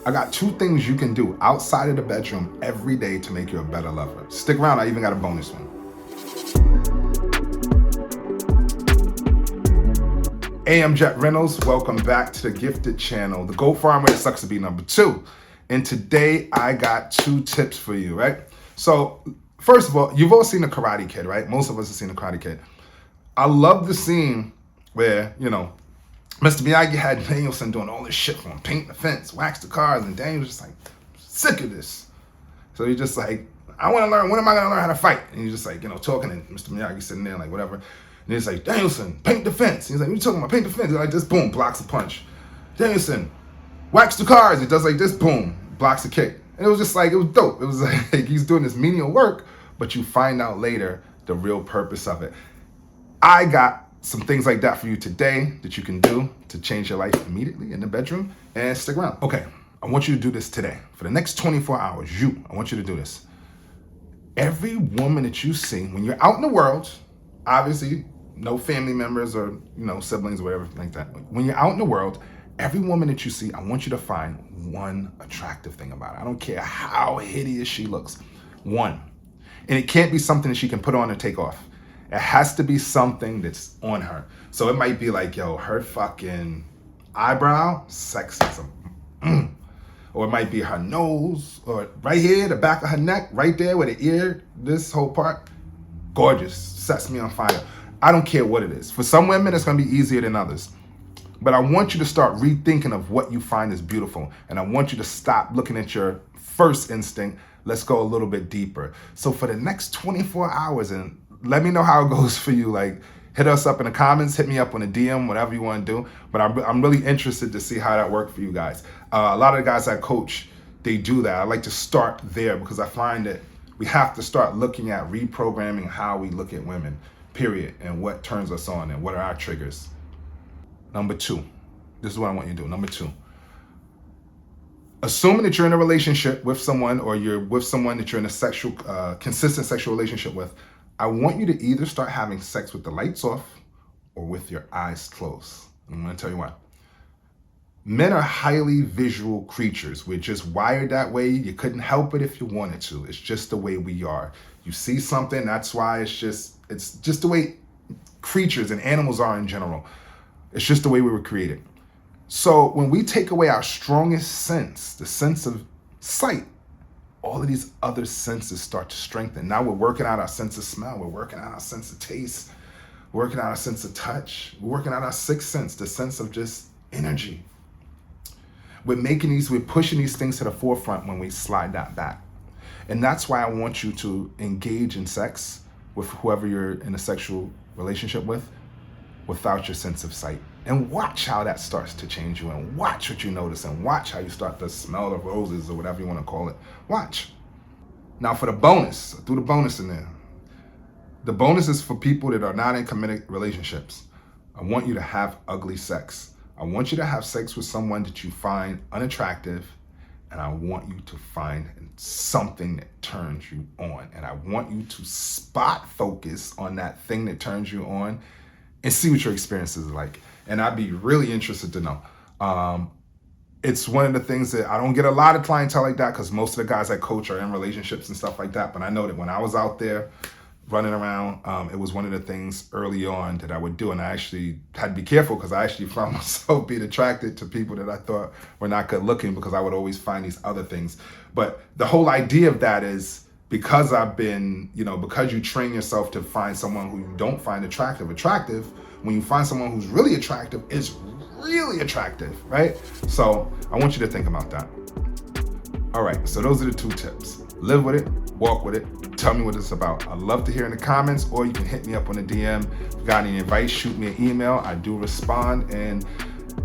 I got 2 things you can do outside of the bedroom every day to make you a better lover. Stick around, I even got a bonus one. Hey, I'm Jet Reynolds. Welcome back to the Gifted channel, the Goat Farm where it sucks to be number 2. And today I got 2 tips for you, right? So, first of all, you've all seen The Karate Kid, right? Most of us have seen The Karate Kid. I love the scene where, Mr. Miyagi had Daniel-san doing all this shit for him, paint the fence, wax the cars, and Daniel's just like, sick of this. So he's just like, I want to learn, when am I going to learn how to fight? And he's just like, talking, and Mr. Miyagi sitting there like, whatever. And he's like, Daniel-san, paint the fence. He's like, what are you talking about, paint the fence? He's like, this, boom, blocks a punch. Daniel-san, wax the cars. He does like this, boom, blocks a kick. And it was just like, it was dope. It was like, he's doing this menial work, but you find out later the real purpose of it. I got some things like that for you today that you can do to change your life immediately in the bedroom, and stick around. Okay, I want you to do this today. For the next 24 hours, I want you to do this. Every woman that you see, when you're out in the world, obviously no family members or siblings or whatever like that. When you're out in the world, every woman that you see, I want you to find one attractive thing about her. I don't care how hideous she looks. One. And it can't be something that she can put on and take off. It has to be something that's on her. So it might be like, her fucking eyebrow, sexism. Or it might be her nose, or right here, the back of her neck, right there where the ear, this whole part, gorgeous, sets me on fire. I don't care what it is. For some women, it's gonna be easier than others. But I want you to start rethinking of what you find is beautiful. And I want you to stop looking at your first instinct. Let's go a little bit deeper. So for the next 24 hours, and let me know how it goes for you. Like, hit us up in the comments, hit me up on a DM, whatever you want to do. But I'm really interested to see how that worked for you guys. A lot of the guys I coach, they do that. I like to start there because I find that we have to start looking at reprogramming how we look at women, period, and what turns us on and what are our triggers. Number 2, this is what I want you to do. Number 2, assuming that you're in a relationship with someone, or you're with someone that you're in a consistent sexual relationship with, I want you to either start having sex with the lights off or with your eyes closed. I'm going to tell you why. Men are highly visual creatures. We're just wired that way. You couldn't help it if you wanted to. It's just the way we are. You see something, that's why it's just the way creatures and animals are in general. It's just the way we were created. So when we take away our strongest sense, the sense of sight, all of these other senses start to strengthen. Now we're working out our sense of smell. We're working out our sense of taste. We're working out our sense of touch. We're working out our sixth sense, the sense of just energy. We're pushing these things to the forefront when we slide that back. And that's why I want you to engage in sex with whoever you're in a sexual relationship with without your sense of sight. And watch how that starts to change you, and watch what you notice, and watch how you start to smell the roses or whatever you want to call it. Watch. Now for the bonus, I threw the bonus in there. The bonus is for people that are not in committed relationships. I want you to have ugly sex. I want you to have sex with someone that you find unattractive, and I want you to find something that turns you on. And I want you to spot focus on that thing that turns you on and see what your experience is like. And I'd be really interested to know. It's one of the things that I don't get a lot of clientele like that, because most of the guys I coach are in relationships and stuff like that. But I know that when I was out there running around, it was one of the things early on that I would do. And I actually had to be careful, because I actually found myself being attracted to people that I thought were not good looking, because I would always find these other things. But the whole idea of that is, because because you train yourself to find someone who you don't find attractive, when you find someone who's really attractive, it's really attractive, right? So I want you to think about that. All right, so those are the 2 tips. Live with it, walk with it, tell me what it's about. I'd love to hear in the comments, or you can hit me up on the DM. If you got any advice, shoot me an email. I do respond, and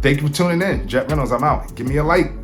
thank you for tuning in. Jet Reynolds, I'm out. Give me a like.